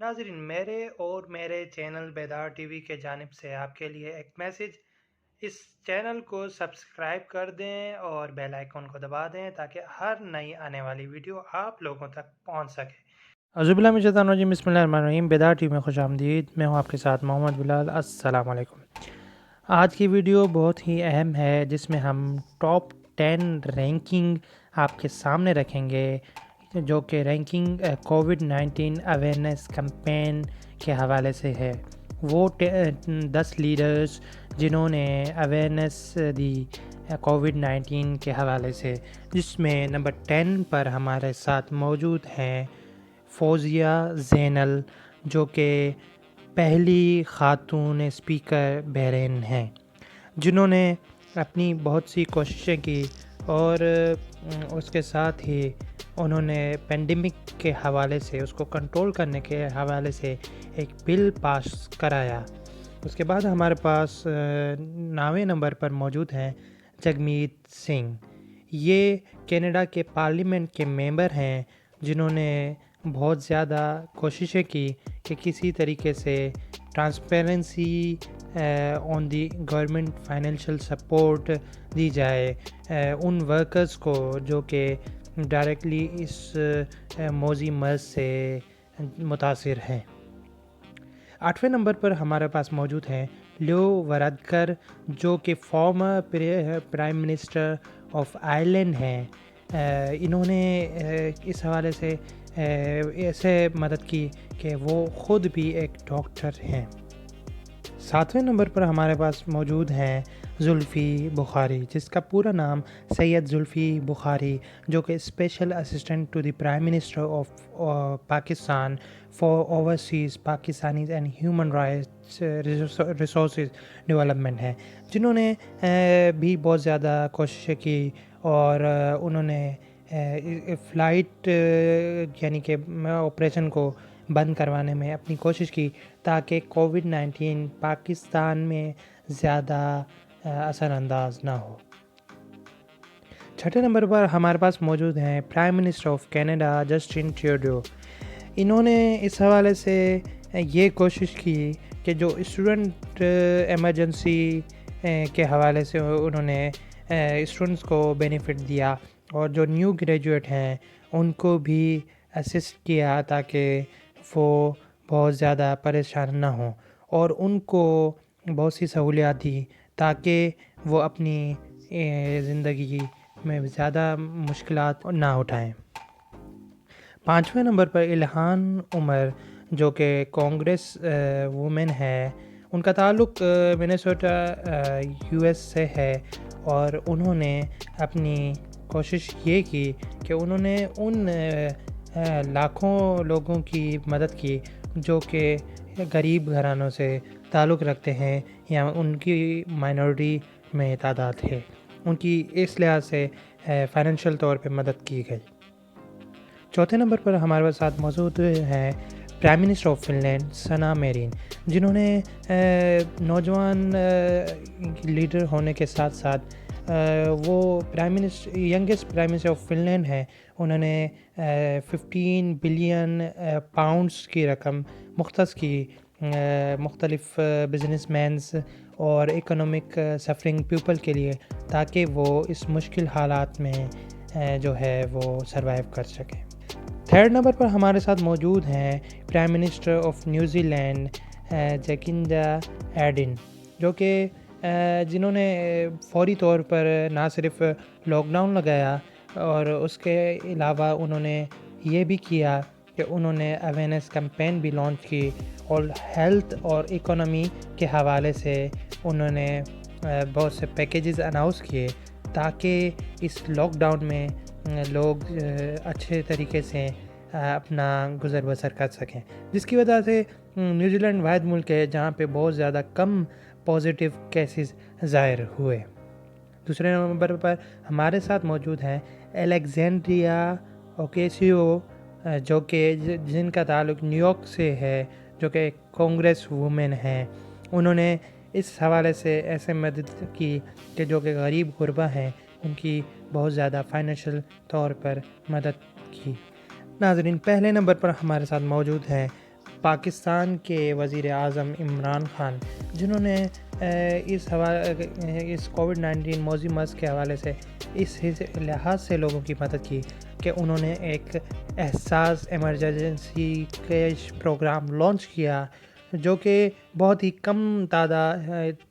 नाज़रीन, मेरे और मेरे चैनल बेदार टीवी के जानिब से आपके लिए एक मैसेज। इस चैनल को सब्सक्राइब कर दें और बेल आइकन को दबा दें ताकि हर नई आने वाली वीडियो आप लोगों तक पहुंच सके। अज़ुबिल्लाहिमिनश्शैतानिर्रजीम, बिस्मिल्लाहिर्रहमानिर्रहीम। बेदार टीवी में खुशामदीद। मैं हूं आपके साथ मोहम्मद बिलाल। अस्सलाम वालेकुम। आज की वीडियो बहुत ही अहम है जिसमें हम टॉप 10 रैंकिंग आपके सामने रखेंगे, जो कि रैंकिंग कोविड-19 अवेयरनेस कैंपेन के हवाले से है। वो 10 लीडर्स जिन्होंने अवेयरनेस दी कोविड-19 के हवाले से, जिसमें नंबर 10 पर हमारे साथ मौजूद हैं फौजिया ज़ैनल, जो कि पहली ख़ातून स्पीकर बहरीन हैं, जिन्होंने अपनी बहुत सी कोशिशें की और उसके साथ ही उन्होंने पेंडेमिक के हवाले से, उसको कंट्रोल करने के हवाले से एक बिल पास कराया। उसके बाद हमारे पास 9वें नंबर पर मौजूद हैं जगमीत सिंह। ये कनाडा के पार्लियामेंट के मेंबर हैं, जिन्होंने बहुत ज़्यादा कोशिशें की कि किसी तरीके से transparency on the government financial support दी जाए उन वर्कर्स को जो कि डायरेक्टली इस मौजी मर्ज से मुतासिर हैं। 8वें नंबर पर हमारे पास मौजूद हैं लियो वरादकर, जो कि former prime minister of Ireland हैं। इन्होंने इस हवाले से ऐसे मदद की कि वो ख़ुद भी एक डॉक्टर हैं। 7वें नंबर पर हमारे पास मौजूद हैं जुल्फ़ी बुखारी, जिसका पूरा नाम सैयद जुल्फ़ी बुखारी, जो कि special assistant to the prime minister of Pakistan for overseas Pakistanis and human rights resources development हैं, जिन्होंने भी बहुत ज़्यादा कोशिशें की और उन्होंने फ़्लाइट यानी कि ऑपरेशन को बंद करवाने में अपनी कोशिश की ताकि कोविड-19 पाकिस्तान में ज़्यादा असरअंदाज ना हो। 6ठे नंबर पर हमारे पास मौजूद हैं prime minister of Canada Justin Trudeau. इन्होंने इस हवाले से ये कोशिश की कि जो स्टूडेंट एमरजेंसी के हवाले से उन्होंने स्टूडेंट्स को बेनिफिट दिया और जो न्यू ग्रेजुएट हैं उनको भी असिस्ट किया ताकि वो बहुत ज़्यादा परेशान ना हों, और उनको बहुत सी सहूलियात दी ताकि वो अपनी ज़िंदगी में ज़्यादा मुश्किलात ना उठाएं। 5वें नंबर पर इल्हान उमर, जो कि कांग्रेस वुमेन है। उनका ताल्लुक़ मिनेसोटा यूएस से है और उन्होंने अपनी कोशिश ये की कि उन्होंने उन लाखों लोगों की मदद की जो कि गरीब घरानों से ताल्लुक़ रखते हैं या उनकी माइनॉरिटी में तादाद है। उनकी इस लिहाज से फाइनेंशियल तौर पे मदद की गई। 4थे नंबर पर हमारे साथ मौजूद हैं prime minister of Finland Sana marine, जिन्होंने नौजवान लीडर होने के साथ साथ वो youngest prime minister of Finland हैं। उन्होंने 15 बिलियन पाउंड्स की रकम मुख्तस की मुख्तलिफ़ बिजनेसमैन्स और इकोनॉमिक सफरिंग पीपल के लिए, ताकि वो इस मुश्किल हालात में जो है वो सरवाइव कर सकें। 3rd नंबर पर हमारे साथ मौजूद हैं prime minister of New Zealand Jacinda Ardern, जो कि जिन्होंने फौरी तौर पर ना सिर्फ लॉकडाउन लगाया और उसके अलावा उन्होंने ये भी किया कि उन्होंने अवेयरनेस कैंपेन भी लॉन्च की और हेल्थ और इकोनॉमी के हवाले से उन्होंने बहुत से पैकेजेस अनाउंस किए ताकि इस लॉकडाउन में लोग अच्छे तरीके से अपना गुज़र बसर कर सकें, जिसकी वजह से न्यूजीलैंड वाहिद मुल्क है जहाँ पे बहुत ज़्यादा कम पॉजिटिव केसेस ज़ाहिर हुए। दूसरे नंबर पर हमारे साथ मौजूद हैं एलेक्जेंड्रिया ओकेसियो, जो कि जिनका ताल्लुक़ न्यूयॉर्क से है, जो कि कांग्रेस वुमेन हैं। उन्होंने इस हवाले से ऐसे मदद की कि जो कि गरीब गुरबा हैं उनकी बहुत ज़्यादा फाइनेंशियल तौर पर मदद की। नाज़रीन, पहले नंबर पर हमारे साथ मौजूद हैं پاکستان کے وزیر اعظم عمران خان، جنہوں نے اس کووڈ-19 موذی مرض کے حوالے سے اس لحاظ سے لوگوں کی مدد کی کہ انہوں نے ایک احساس ایمرجنسی کیش پروگرام لانچ کیا، جو کہ بہت ہی کم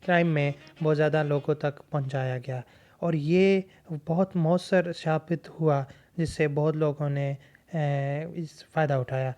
ٹائم میں بہت زیادہ لوگوں تک پہنچایا گیا، اور یہ بہت مؤثر ثابت ہوا، جس سے بہت لوگوں نے اس فائدہ اٹھایا۔